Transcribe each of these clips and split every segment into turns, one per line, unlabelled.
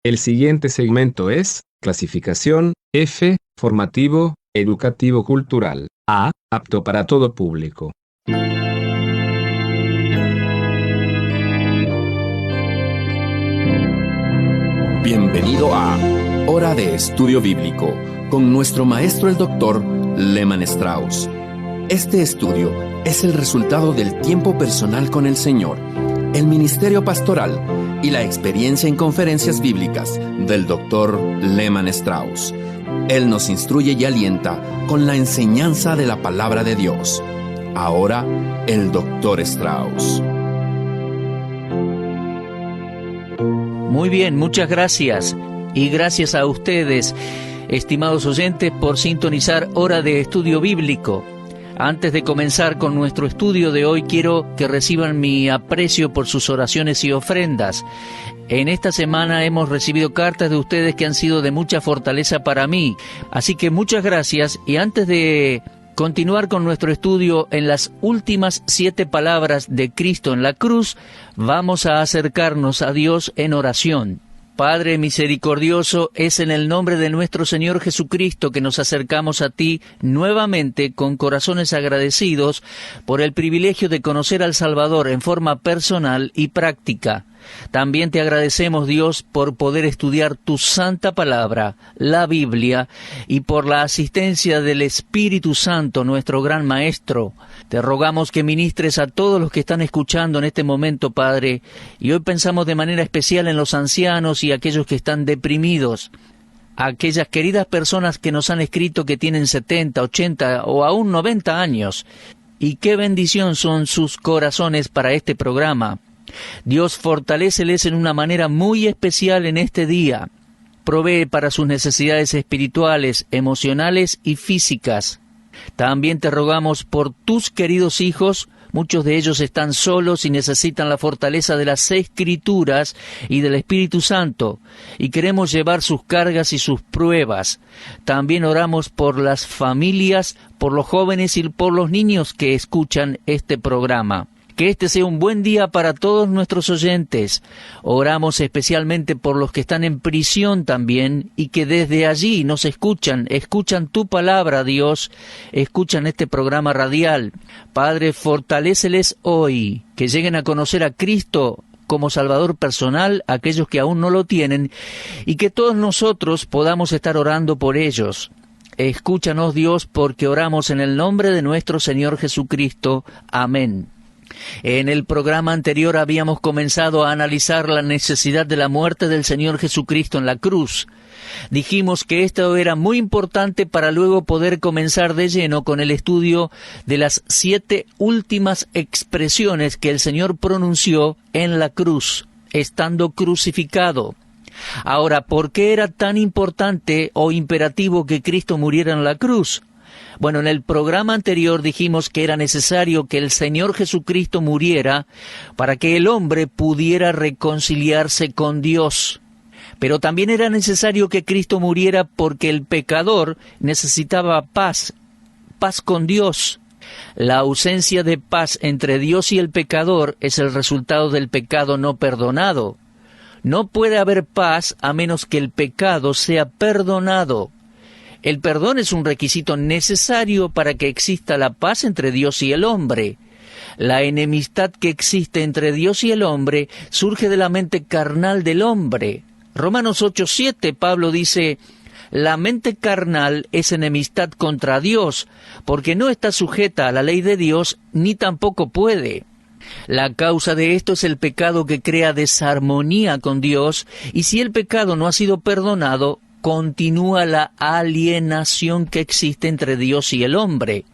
El siguiente segmento es clasificación F, formativo, educativo cultural. A, apto para todo público.
Bienvenido a Hora de Estudio Bíblico con nuestro maestro el Dr. Lehman Strauss. Este estudio es el resultado del tiempo personal con el Señor, el ministerio pastoral y la experiencia en conferencias bíblicas del Dr. Lehman Strauss. Él nos instruye y alienta con la enseñanza de la palabra de Dios. Ahora, el Dr. Strauss.
Muy bien, muchas gracias. Y gracias a ustedes, estimados oyentes, por sintonizar Hora de Estudio Bíblico. Antes de comenzar con nuestro estudio de hoy, quiero que reciban mi aprecio por sus oraciones y ofrendas. En esta semana hemos recibido cartas de ustedes que han sido de mucha fortaleza para mí. Así que muchas gracias. Y antes de continuar con nuestro estudio en las últimas 7 palabras de Cristo en la cruz, vamos a acercarnos a Dios en oración. Padre misericordioso, es en el nombre de nuestro Señor Jesucristo que nos acercamos a ti nuevamente con corazones agradecidos por el privilegio de conocer al Salvador en forma personal y práctica. También te agradecemos, Dios, por poder estudiar tu santa palabra, la Biblia, y por la asistencia del Espíritu Santo, nuestro gran Maestro. Te rogamos que ministres a todos los que están escuchando en este momento, Padre, y hoy pensamos de manera especial en los ancianos y aquellos que están deprimidos, aquellas queridas personas que nos han escrito que tienen 70, 80 o aún 90 años. Y qué bendición son sus corazones para este programa. Dios, fortaléceles en una manera muy especial en este día. Provee para sus necesidades espirituales, emocionales y físicas. También te rogamos por tus queridos hijos. Muchos de ellos están solos y necesitan la fortaleza de las Escrituras y del Espíritu Santo, y queremos llevar sus cargas y sus pruebas. También oramos por las familias, por los jóvenes y por los niños que escuchan este programa. Que este sea un buen día para todos nuestros oyentes. Oramos especialmente por los que están en prisión también y que desde allí nos escuchan tu palabra, Dios, escuchan este programa radial. Padre, fortaléceles hoy, que lleguen a conocer a Cristo como Salvador personal, aquellos que aún no lo tienen, y que todos nosotros podamos estar orando por ellos. Escúchanos, Dios, porque oramos en el nombre de nuestro Señor Jesucristo. Amén. En el programa anterior habíamos comenzado a analizar la necesidad de la muerte del Señor Jesucristo en la cruz. Dijimos que esto era muy importante para luego poder comenzar de lleno con el estudio de las 7 últimas expresiones que el Señor pronunció en la cruz, estando crucificado. Ahora, ¿por qué era tan importante o imperativo que Cristo muriera en la cruz? Bueno, en el programa anterior dijimos que era necesario que el Señor Jesucristo muriera para que el hombre pudiera reconciliarse con Dios. Pero también era necesario que Cristo muriera porque el pecador necesitaba paz con Dios. La ausencia de paz entre Dios y el pecador es el resultado del pecado no perdonado. No puede haber paz a menos que el pecado sea perdonado. El perdón es un requisito necesario para que exista la paz entre Dios y el hombre. La enemistad que existe entre Dios y el hombre surge de la mente carnal del hombre. Romanos 8:7, Pablo dice: la mente carnal es enemistad contra Dios, porque no está sujeta a la ley de Dios, ni tampoco puede. La causa de esto es el pecado que crea desarmonía con Dios, y si el pecado no ha sido perdonado, continúa la alienación que existe entre Dios y el hombre.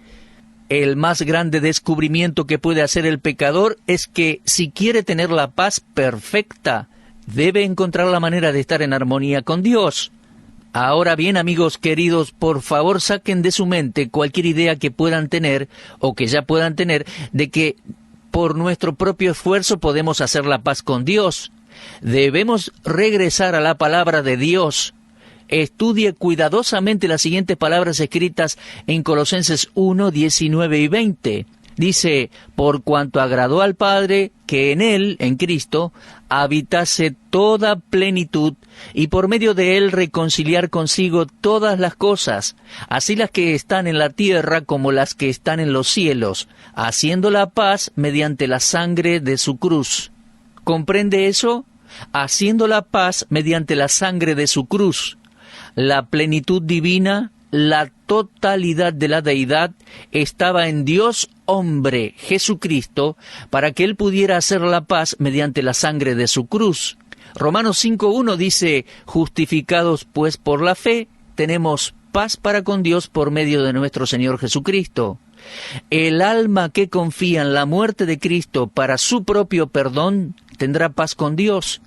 El más grande descubrimiento que puede hacer el pecador es que, si quiere tener la paz perfecta, debe encontrar la manera de estar en armonía con Dios. Ahora bien, amigos queridos, por favor saquen de su mente cualquier idea que puedan tener, o que ya puedan tener, de que por nuestro propio esfuerzo podemos hacer la paz con Dios. Debemos regresar a la palabra de Dios. Estudie cuidadosamente las siguientes palabras escritas en Colosenses 1, 19 y 20. Dice, por cuanto agradó al Padre que en Él, en Cristo, habitase toda plenitud, y por medio de Él reconciliar consigo todas las cosas, así las que están en la tierra como las que están en los cielos, haciendo la paz mediante la sangre de su cruz. ¿Comprende eso? Haciendo la paz mediante la sangre de su cruz. La plenitud divina, la totalidad de la deidad, estaba en Dios hombre, Jesucristo, para que Él pudiera hacer la paz mediante la sangre de su cruz. Romanos 5:1 dice, justificados pues por la fe, tenemos paz para con Dios por medio de nuestro Señor Jesucristo. El alma que confía en la muerte de Cristo para su propio perdón, tendrá paz con Dios.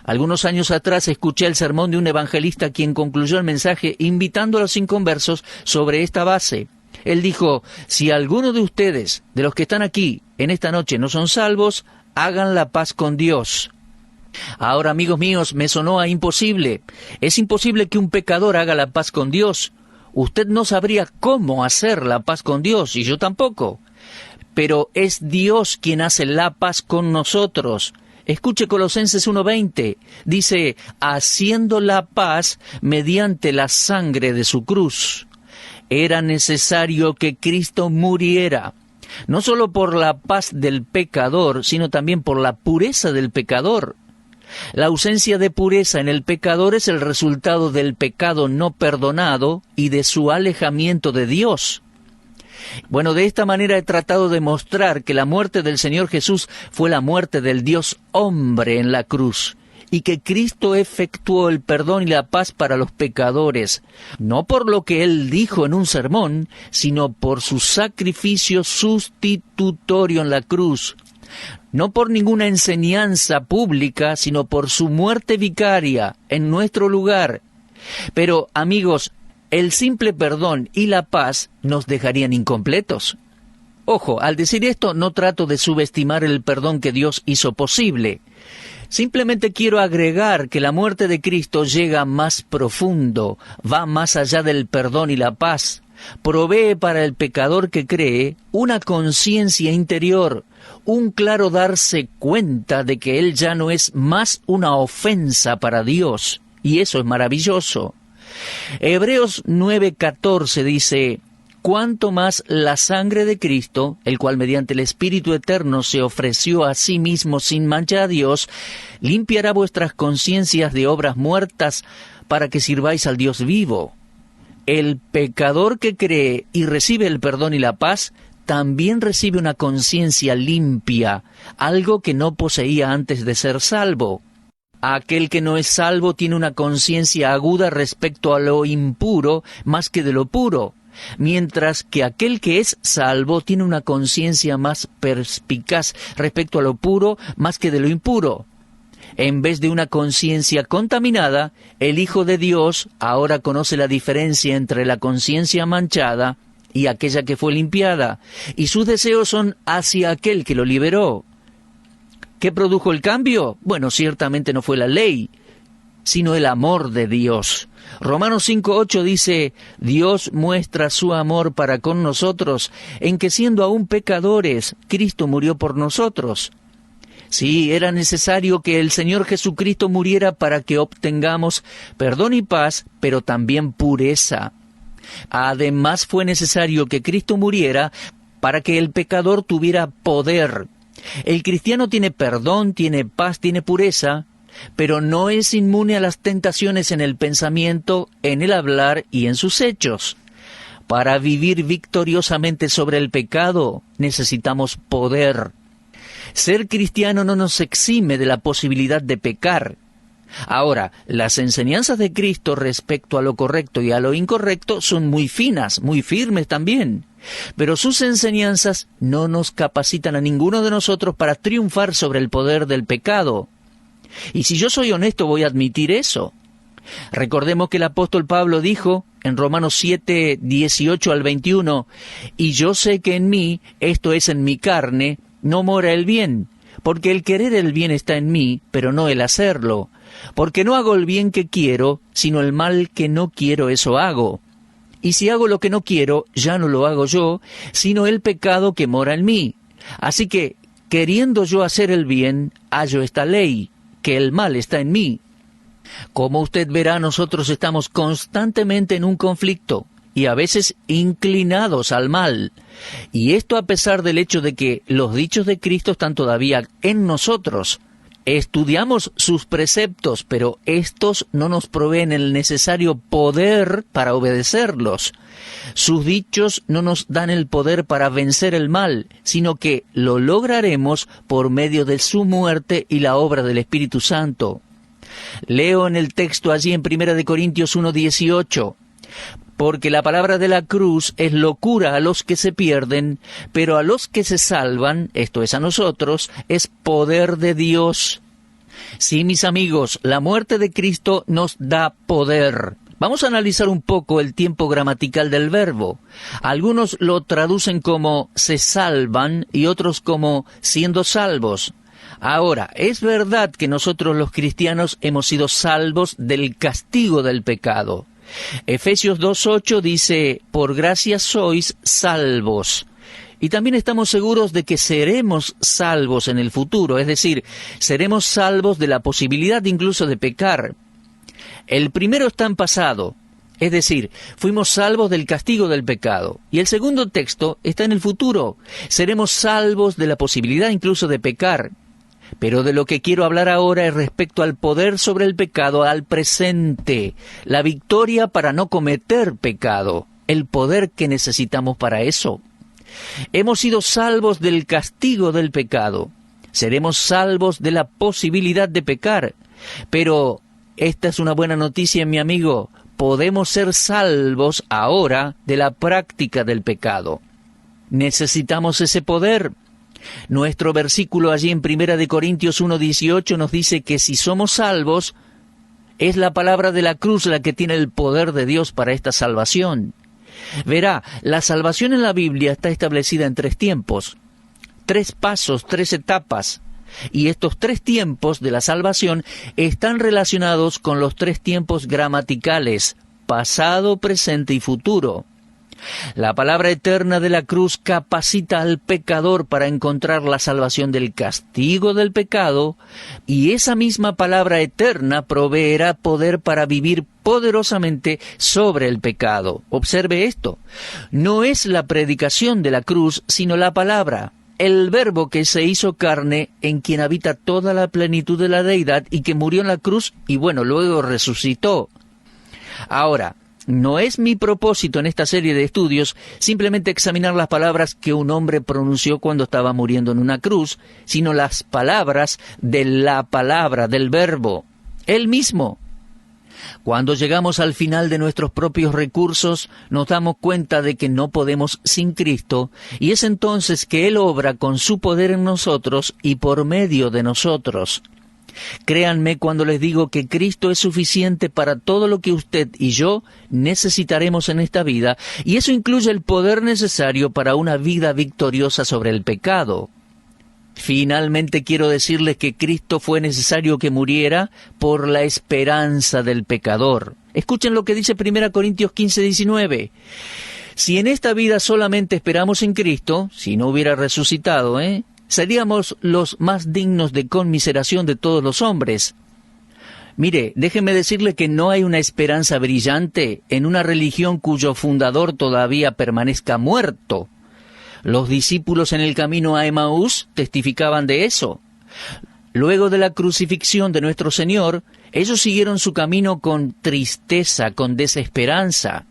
Algunos años atrás escuché el sermón de un evangelista quien concluyó el mensaje invitando a los inconversos sobre esta base. Él dijo, si alguno de ustedes, de los que están aquí en esta noche, no son salvos, hagan la paz con Dios. Ahora, amigos míos, me sonó a imposible. Es imposible que un pecador haga la paz con Dios. Usted no sabría cómo hacer la paz con Dios, y yo tampoco. Pero es Dios quien hace la paz con nosotros. Escuche Colosenses 1:20, dice, haciendo la paz mediante la sangre de su cruz. Era necesario que Cristo muriera, no solo por la paz del pecador, sino también por la pureza del pecador. La ausencia de pureza en el pecador es el resultado del pecado no perdonado y de su alejamiento de Dios. Bueno, de esta manera he tratado de mostrar que la muerte del Señor Jesús fue la muerte del Dios hombre en la cruz, y que Cristo efectuó el perdón y la paz para los pecadores, no por lo que Él dijo en un sermón, sino por su sacrificio sustitutorio en la cruz. No por ninguna enseñanza pública, sino por su muerte vicaria en nuestro lugar. Pero, amigos, el simple perdón y la paz nos dejarían incompletos. Ojo, al decir esto no trato de subestimar el perdón que Dios hizo posible. Simplemente quiero agregar que la muerte de Cristo llega más profundo, va más allá del perdón y la paz. Provee para el pecador que cree una conciencia interior, un claro darse cuenta de que él ya no es más una ofensa para Dios, y eso es maravilloso. Hebreos 9:14 dice, cuanto más la sangre de Cristo, el cual mediante el Espíritu Eterno se ofreció a sí mismo sin mancha a Dios, limpiará vuestras conciencias de obras muertas para que sirváis al Dios vivo. El pecador que cree y recibe el perdón y la paz, también recibe una conciencia limpia, algo que no poseía antes de ser salvo. Aquel que no es salvo tiene una conciencia aguda respecto a lo impuro más que de lo puro, mientras que aquel que es salvo tiene una conciencia más perspicaz respecto a lo puro más que de lo impuro. En vez de una conciencia contaminada, el Hijo de Dios ahora conoce la diferencia entre la conciencia manchada y aquella que fue limpiada, y sus deseos son hacia aquel que lo liberó. ¿Qué produjo el cambio? Bueno, ciertamente no fue la ley, sino el amor de Dios. Romanos 5:8 dice, Dios muestra su amor para con nosotros, en que siendo aún pecadores, Cristo murió por nosotros. Sí, era necesario que el Señor Jesucristo muriera para que obtengamos perdón y paz, pero también pureza. Además fue necesario que Cristo muriera para que el pecador tuviera poder. El cristiano tiene perdón, tiene paz, tiene pureza, pero no es inmune a las tentaciones en el pensamiento, en el hablar y en sus hechos. Para vivir victoriosamente sobre el pecado necesitamos poder. Ser cristiano no nos exime de la posibilidad de pecar. Ahora, las enseñanzas de Cristo respecto a lo correcto y a lo incorrecto son muy finas, muy firmes también. Pero sus enseñanzas no nos capacitan a ninguno de nosotros para triunfar sobre el poder del pecado. Y si yo soy honesto, voy a admitir eso. Recordemos que el apóstol Pablo dijo en Romanos 7:18 al 21, y yo sé que en mí, esto es en mi carne, no mora el bien, porque el querer el bien está en mí, pero no el hacerlo. Porque no hago el bien que quiero, sino el mal que no quiero, eso hago. Y si hago lo que no quiero, ya no lo hago yo, sino el pecado que mora en mí. Así que, queriendo yo hacer el bien, hallo esta ley, que el mal está en mí. Como usted verá, nosotros estamos constantemente en un conflicto, y a veces inclinados al mal. Y esto a pesar del hecho de que los dichos de Cristo están todavía en nosotros. Estudiamos sus preceptos, pero estos no nos proveen el necesario poder para obedecerlos. Sus dichos no nos dan el poder para vencer el mal, sino que lo lograremos por medio de su muerte y la obra del Espíritu Santo. Leo en el texto allí en 1 Corintios 1:18. Porque la palabra de la cruz es locura a los que se pierden, pero a los que se salvan, esto es a nosotros, es poder de Dios. Sí, mis amigos, la muerte de Cristo nos da poder. Vamos a analizar un poco el tiempo gramatical del verbo. Algunos lo traducen como se salvan y otros como siendo salvos. Ahora, es verdad que nosotros los cristianos hemos sido salvos del castigo del pecado. Efesios 2:8 dice, por gracia sois salvos. Y también estamos seguros de que seremos salvos en el futuro, es decir, seremos salvos de la posibilidad incluso de pecar. El primero está en pasado, es decir, fuimos salvos del castigo del pecado. Y el segundo texto está en el futuro, seremos salvos de la posibilidad incluso de pecar. Pero de lo que quiero hablar ahora es respecto al poder sobre el pecado al presente, la victoria para no cometer pecado, el poder que necesitamos para eso. Hemos sido salvos del castigo del pecado, seremos salvos de la posibilidad de pecar, pero esta es una buena noticia, mi amigo, podemos ser salvos ahora de la práctica del pecado. Necesitamos ese poder. Nuestro versículo allí en 1 Corintios 1:18 nos dice que si somos salvos, es la palabra de la cruz la que tiene el poder de Dios para esta salvación. Verá, la salvación en la Biblia está establecida en 3 tiempos, 3 pasos, 3 etapas. Y estos 3 tiempos de la salvación están relacionados con los 3 tiempos gramaticales, pasado, presente y futuro. La palabra eterna de la cruz capacita al pecador para encontrar la salvación del castigo del pecado, y esa misma palabra eterna proveerá poder para vivir poderosamente sobre el pecado. Observe esto, no es la predicación de la cruz, sino la palabra, el verbo que se hizo carne, en quien habita toda la plenitud de la deidad y que murió en la cruz y luego resucitó. Ahora, no es mi propósito en esta serie de estudios simplemente examinar las palabras que un hombre pronunció cuando estaba muriendo en una cruz, sino las palabras de la palabra, del verbo, él mismo. Cuando llegamos al final de nuestros propios recursos, nos damos cuenta de que no podemos sin Cristo, y es entonces que Él obra con su poder en nosotros y por medio de nosotros. Créanme cuando les digo que Cristo es suficiente para todo lo que usted y yo necesitaremos en esta vida, y eso incluye el poder necesario para una vida victoriosa sobre el pecado. Finalmente quiero decirles que Cristo fue necesario que muriera por la esperanza del pecador. Escuchen lo que dice 1 Corintios 15:19. Si en esta vida solamente esperamos en Cristo, si no hubiera resucitado, seríamos los más dignos de conmiseración de todos los hombres. Mire, déjeme decirle que no hay una esperanza brillante en una religión cuyo fundador todavía permanezca muerto. Los discípulos en el camino a Emaús testificaban de eso. Luego de la crucifixión de nuestro Señor, ellos siguieron su camino con tristeza, con desesperanza.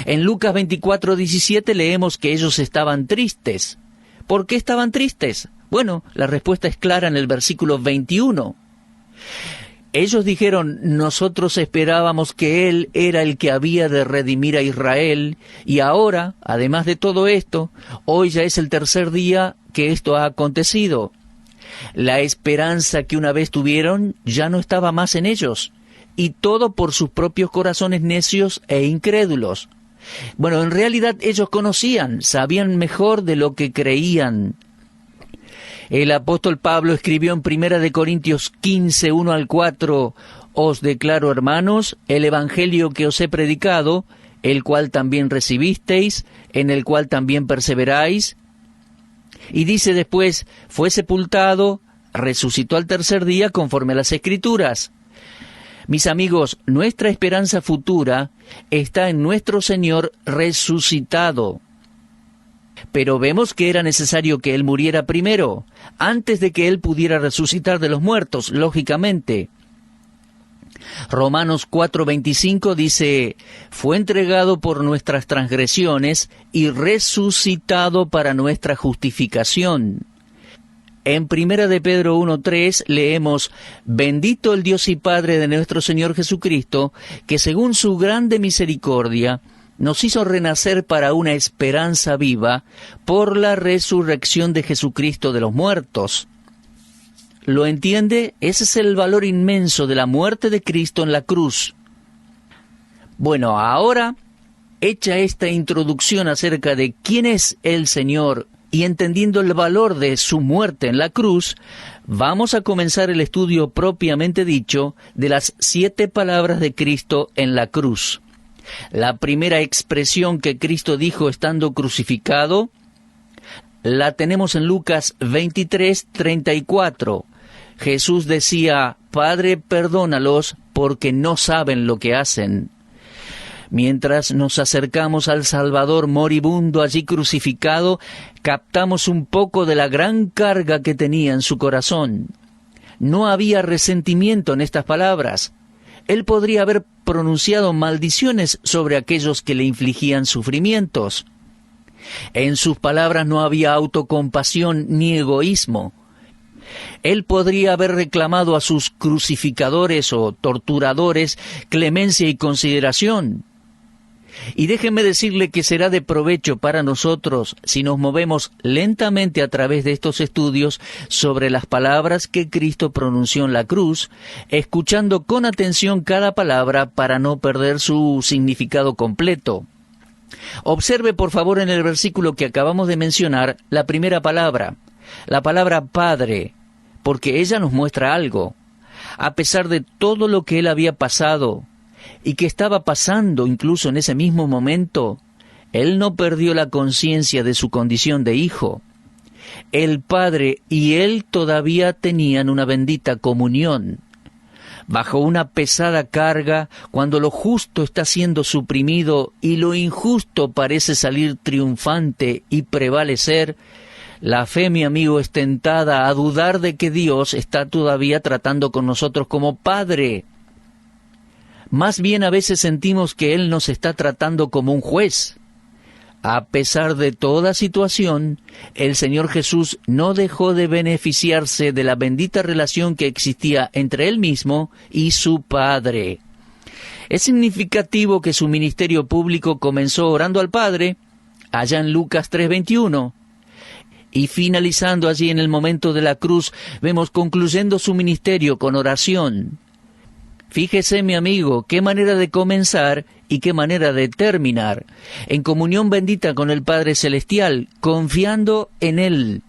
En Lucas 24:17 leemos que ellos estaban tristes. ¿Por qué estaban tristes? Bueno, la respuesta es clara en el versículo 21. Ellos dijeron, nosotros esperábamos que Él era el que había de redimir a Israel, y ahora, además de todo esto, hoy ya es el 3er día que esto ha acontecido. La esperanza que una vez tuvieron ya no estaba más en ellos, y todo por sus propios corazones necios e incrédulos. Bueno, en realidad ellos sabían mejor de lo que creían. El apóstol Pablo escribió en 1 Corintios 15, 1 al 4, «Os declaro, hermanos, el evangelio que os he predicado, el cual también recibisteis, en el cual también perseveráis. Y dice después, fue sepultado, resucitó al tercer día conforme a las Escrituras. Mis amigos, nuestra esperanza futura está en nuestro Señor resucitado. Pero vemos que era necesario que Él muriera primero, antes de que Él pudiera resucitar de los muertos, lógicamente. Romanos 4:25 dice, fue entregado por nuestras transgresiones y resucitado para nuestra justificación. En 1 de Pedro 1:3 leemos, bendito el Dios y Padre de nuestro Señor Jesucristo, que según su grande misericordia, nos hizo renacer para una esperanza viva por la resurrección de Jesucristo de los muertos. ¿Lo entiende? Ese es el valor inmenso de la muerte de Cristo en la cruz. Bueno, ahora, hecha esta introducción acerca de quién es el Señor y entendiendo el valor de su muerte en la cruz, vamos a comenzar el estudio propiamente dicho de las 7 palabras de Cristo en la cruz. La primera expresión que Cristo dijo estando crucificado, la tenemos en Lucas 23:34. Jesús decía, Padre, perdónalos porque no saben lo que hacen. Mientras nos acercamos al Salvador moribundo allí crucificado, captamos un poco de la gran carga que tenía en su corazón. No había resentimiento en estas palabras. Él podría haber pronunciado maldiciones sobre aquellos que le infligían sufrimientos. En sus palabras no había autocompasión ni egoísmo. Él podría haber reclamado a sus crucificadores o torturadores clemencia y consideración. Y déjenme decirle que será de provecho para nosotros si nos movemos lentamente a través de estos estudios sobre las palabras que Cristo pronunció en la cruz, escuchando con atención cada palabra para no perder su significado completo. Observe por favor en el versículo que acabamos de mencionar la primera palabra, la palabra Padre, porque ella nos muestra algo. A pesar de todo lo que él había pasado y que estaba pasando incluso en ese mismo momento, él no perdió la conciencia de su condición de hijo. El Padre y él todavía tenían una bendita comunión. Bajo una pesada carga, cuando lo justo está siendo suprimido y lo injusto parece salir triunfante y prevalecer, la fe, mi amigo, es tentada a dudar de que Dios está todavía tratando con nosotros como Padre. Más bien a veces sentimos que Él nos está tratando como un juez. A pesar de toda situación, el Señor Jesús no dejó de beneficiarse de la bendita relación que existía entre Él mismo y su Padre. Es significativo que su ministerio público comenzó orando al Padre, allá en Lucas 3:21, y finalizando allí en el momento de la cruz, vemos concluyendo su ministerio con oración. Fíjese, mi amigo, qué manera de comenzar y qué manera de terminar, en comunión bendita con el Padre Celestial, confiando en Él.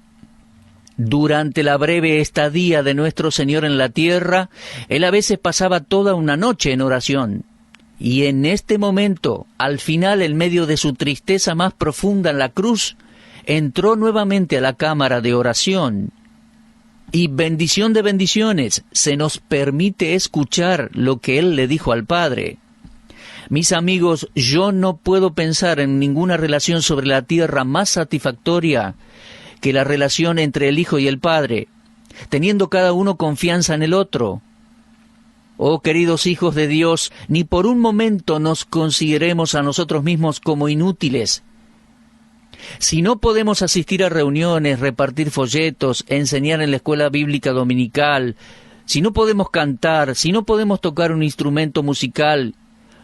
Durante la breve estadía de nuestro Señor en la tierra, Él a veces pasaba toda una noche en oración. Y en este momento, al final, en medio de su tristeza más profunda en la cruz, entró nuevamente a la cámara de oración. Y bendición de bendiciones, se nos permite escuchar lo que Él le dijo al Padre. Mis amigos, yo no puedo pensar en ninguna relación sobre la tierra más satisfactoria que la relación entre el Hijo y el Padre, teniendo cada uno confianza en el otro. Oh, queridos hijos de Dios, ni por un momento nos consideremos a nosotros mismos como inútiles. Si no podemos asistir a reuniones, repartir folletos, enseñar en la escuela bíblica dominical, si no podemos cantar, si no podemos tocar un instrumento musical,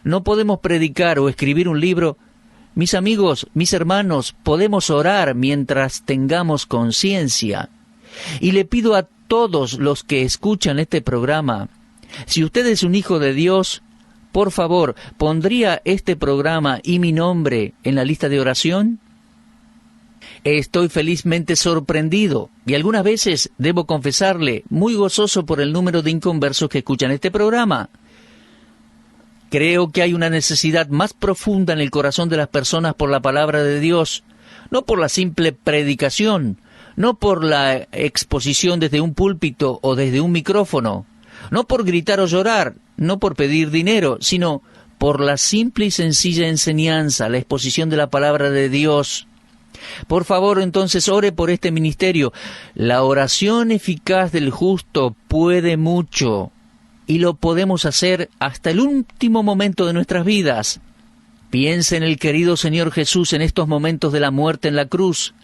no podemos predicar o escribir un libro, mis amigos, mis hermanos, podemos orar mientras tengamos conciencia. Y le pido a todos los que escuchan este programa, si usted es un hijo de Dios, por favor, ¿pondría este programa y mi nombre en la lista de oración? Estoy felizmente sorprendido y algunas veces, debo confesarle, muy gozoso por el número de inconversos que escuchan este programa. Creo que hay una necesidad más profunda en el corazón de las personas por la palabra de Dios, no por la simple predicación, no por la exposición desde un púlpito o desde un micrófono, no por gritar o llorar, no por pedir dinero, sino por la simple y sencilla enseñanza, la exposición de la palabra de Dios. Por favor, entonces, ore por este ministerio. La oración eficaz del justo puede mucho, y lo podemos hacer hasta el último momento de nuestras vidas. Piense en el querido Señor Jesús en estos momentos de la muerte en la cruz,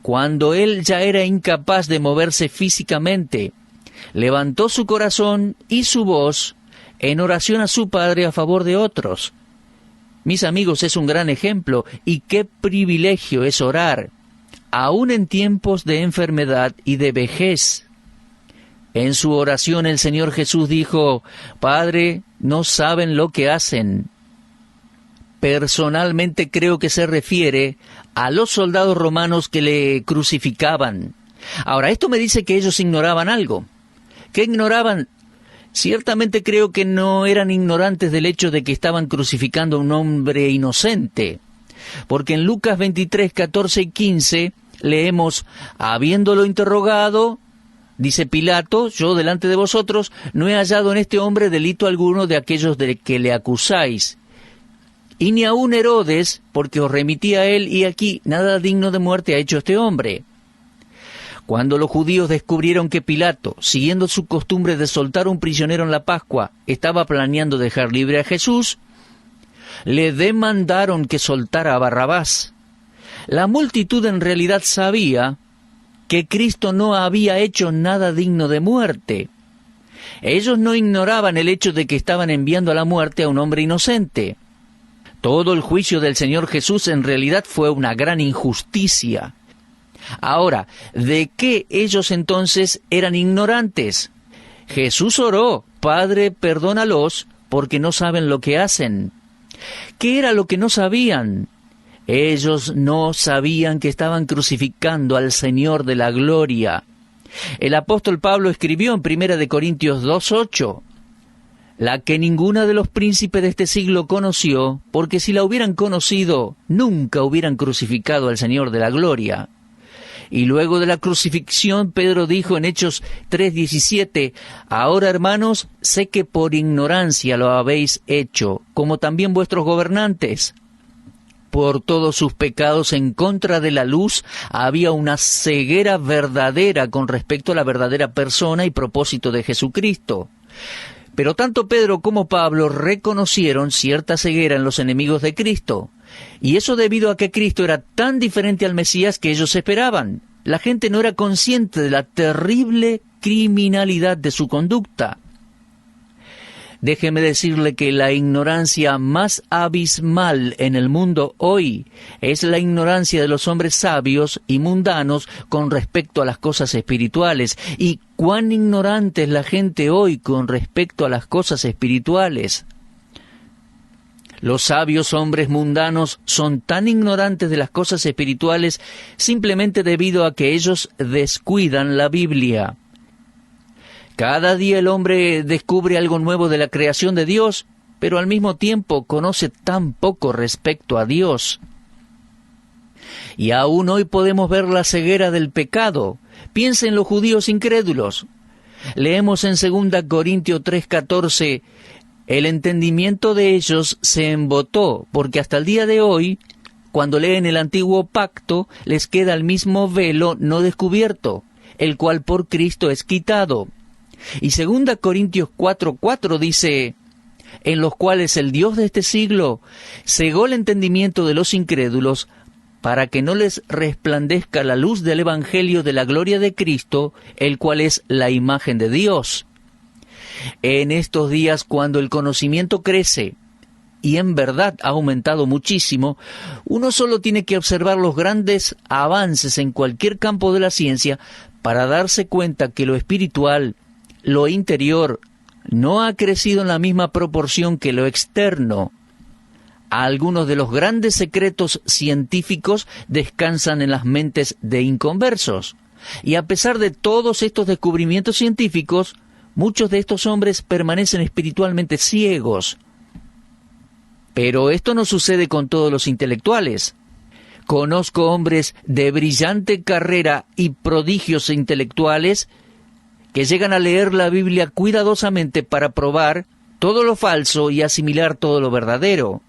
cuando Él ya era incapaz de moverse físicamente. Levantó su corazón y su voz en oración a su Padre a favor de otros. Mis amigos, es un gran ejemplo, y qué privilegio es orar, aún en tiempos de enfermedad y de vejez. En su oración el Señor Jesús dijo: Padre, no saben lo que hacen. Personalmente creo que se refiere a los soldados romanos que le crucificaban. Ahora, esto me dice que ellos ignoraban algo. ¿Qué ignoraban? Ciertamente creo que no eran ignorantes del hecho de que estaban crucificando a un hombre inocente, porque en Lucas 23, 14 y 15 leemos: habiéndolo interrogado, dice Pilato, yo delante de vosotros no he hallado en este hombre delito alguno de aquellos de que le acusáis. Y ni aun Herodes, porque os remití a él, y aquí nada digno de muerte ha hecho este hombre. Cuando los judíos descubrieron que Pilato, siguiendo su costumbre de soltar un prisionero en la Pascua, estaba planeando dejar libre a Jesús, le demandaron que soltara a Barrabás. La multitud en realidad sabía que Cristo no había hecho nada digno de muerte. Ellos no ignoraban el hecho de que estaban enviando a la muerte a un hombre inocente. Todo el juicio del Señor Jesús en realidad fue una gran injusticia. Ahora, ¿de qué ellos entonces eran ignorantes? Jesús oró: Padre, perdónalos, porque no saben lo que hacen. ¿Qué era lo que no sabían? Ellos no sabían que estaban crucificando al Señor de la gloria. El apóstol Pablo escribió en 1 Corintios 2:8, la que ninguna de los príncipes de este siglo conoció, porque si la hubieran conocido, nunca hubieran crucificado al Señor de la gloria. Y luego de la crucifixión, Pedro dijo en Hechos 3:17, ahora, hermanos, sé que por ignorancia lo habéis hecho, como también vuestros gobernantes. Por todos sus pecados en contra de la luz había una ceguera verdadera con respecto a la verdadera persona y propósito de Jesucristo. Pero tanto Pedro como Pablo reconocieron cierta ceguera en los enemigos de Cristo. Y eso debido a que Cristo era tan diferente al Mesías que ellos esperaban. La gente no era consciente de la terrible criminalidad de su conducta. Déjeme decirle que la ignorancia más abismal en el mundo hoy es la ignorancia de los hombres sabios y mundanos con respecto a las cosas espirituales. ¿Y cuán ignorante es la gente hoy con respecto a las cosas espirituales? Los sabios hombres mundanos son tan ignorantes de las cosas espirituales simplemente debido a que ellos descuidan la Biblia. Cada día el hombre descubre algo nuevo de la creación de Dios, pero al mismo tiempo conoce tan poco respecto a Dios. Y aún hoy podemos ver la ceguera del pecado. Piensen en los judíos incrédulos. Leemos en 2 Corintios 3:14, el entendimiento de ellos se embotó, porque hasta el día de hoy, cuando leen el antiguo pacto, les queda el mismo velo no descubierto, el cual por Cristo es quitado. Y 2 Corintios 4:4 dice, en los cuales el Dios de este siglo cegó el entendimiento de los incrédulos, para que no les resplandezca la luz del Evangelio de la gloria de Cristo, el cual es la imagen de Dios. En estos días, cuando el conocimiento crece, y en verdad ha aumentado muchísimo, uno solo tiene que observar los grandes avances en cualquier campo de la ciencia para darse cuenta que lo espiritual, lo interior, no ha crecido en la misma proporción que lo externo. Algunos de los grandes secretos científicos descansan en las mentes de inconversos. Y a pesar de todos estos descubrimientos científicos, muchos de estos hombres permanecen espiritualmente ciegos. Pero esto no sucede con todos los intelectuales. Conozco hombres de brillante carrera y prodigios intelectuales que llegan a leer la Biblia cuidadosamente para probar todo lo falso y asimilar todo lo verdadero.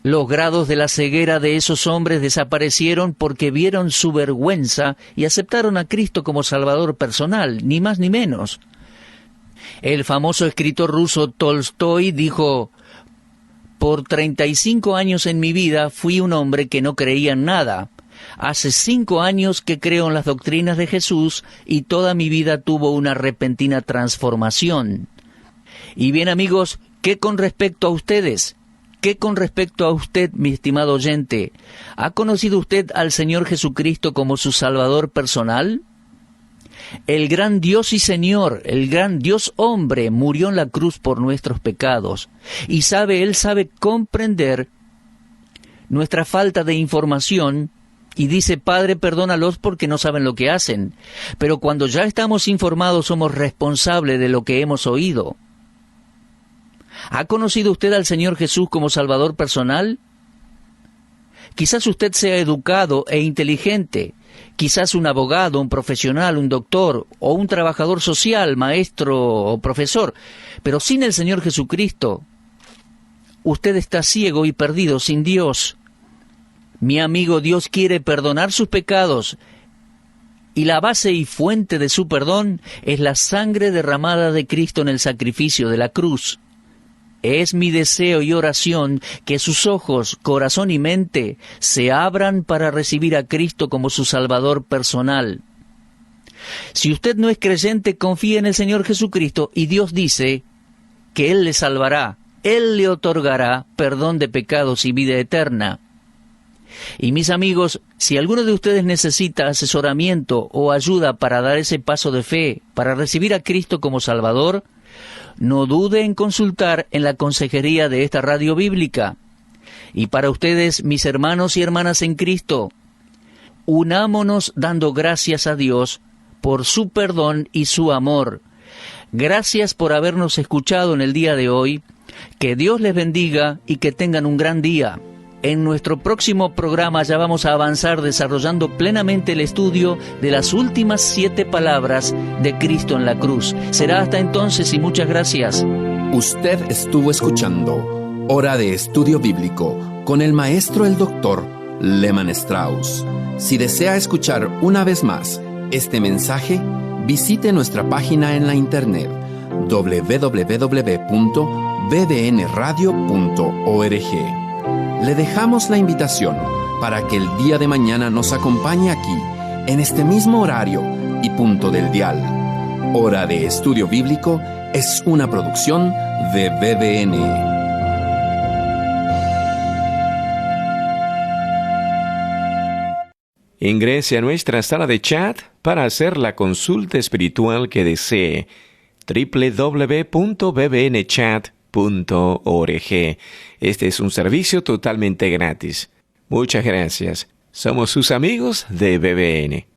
Los grados de la ceguera de esos hombres desaparecieron porque vieron su vergüenza y aceptaron a Cristo como Salvador personal, ni más ni menos. El famoso escritor ruso Tolstoy dijo: «Por 35 años en mi vida fui un hombre que no creía en nada. Hace 5 años que creo en las doctrinas de Jesús y toda mi vida tuvo una repentina transformación». Y bien, amigos, ¿qué con respecto a ustedes? ¿Qué con respecto a usted, mi estimado oyente? ¿Ha conocido usted al Señor Jesucristo como su Salvador personal? El gran Dios y Señor, el gran Dios hombre, murió en la cruz por nuestros pecados. Y Él sabe comprender nuestra falta de información y dice: Padre, perdónalos porque no saben lo que hacen. Pero cuando ya estamos informados, somos responsables de lo que hemos oído. ¿Ha conocido usted al Señor Jesús como Salvador personal? Quizás usted sea educado e inteligente, quizás un abogado, un profesional, un doctor o un trabajador social, maestro o profesor, pero sin el Señor Jesucristo, usted está ciego y perdido sin Dios. Mi amigo, Dios quiere perdonar sus pecados y la base y fuente de su perdón es la sangre derramada de Cristo en el sacrificio de la cruz. Es mi deseo y oración que sus ojos, corazón y mente se abran para recibir a Cristo como su Salvador personal. Si usted no es creyente, confíe en el Señor Jesucristo y Dios dice que Él le salvará, Él le otorgará perdón de pecados y vida eterna. Y mis amigos, si alguno de ustedes necesita asesoramiento o ayuda para dar ese paso de fe, para recibir a Cristo como Salvador, no dude en consultar en la consejería de esta radio bíblica. Y para ustedes, mis hermanos y hermanas en Cristo, unámonos dando gracias a Dios por su perdón y su amor. Gracias por habernos escuchado en el día de hoy. Que Dios les bendiga y que tengan un gran día. En nuestro próximo programa ya vamos a avanzar desarrollando plenamente el estudio de las últimas 7 palabras de Cristo en la cruz. Será hasta entonces y muchas gracias.
Usted estuvo escuchando Hora de Estudio Bíblico con el maestro el doctor Lehman Strauss. Si desea escuchar una vez más este mensaje, visite nuestra página en la internet www.bbnradio.org. Le dejamos la invitación para que el día de mañana nos acompañe aquí, en este mismo horario y punto del dial. Hora de Estudio Bíblico es una producción de BBN.
Ingrese a nuestra sala de chat para hacer la consulta espiritual que desee. www.bbnchat.org. Este es un servicio totalmente gratis. Muchas gracias. Somos sus amigos de BBN.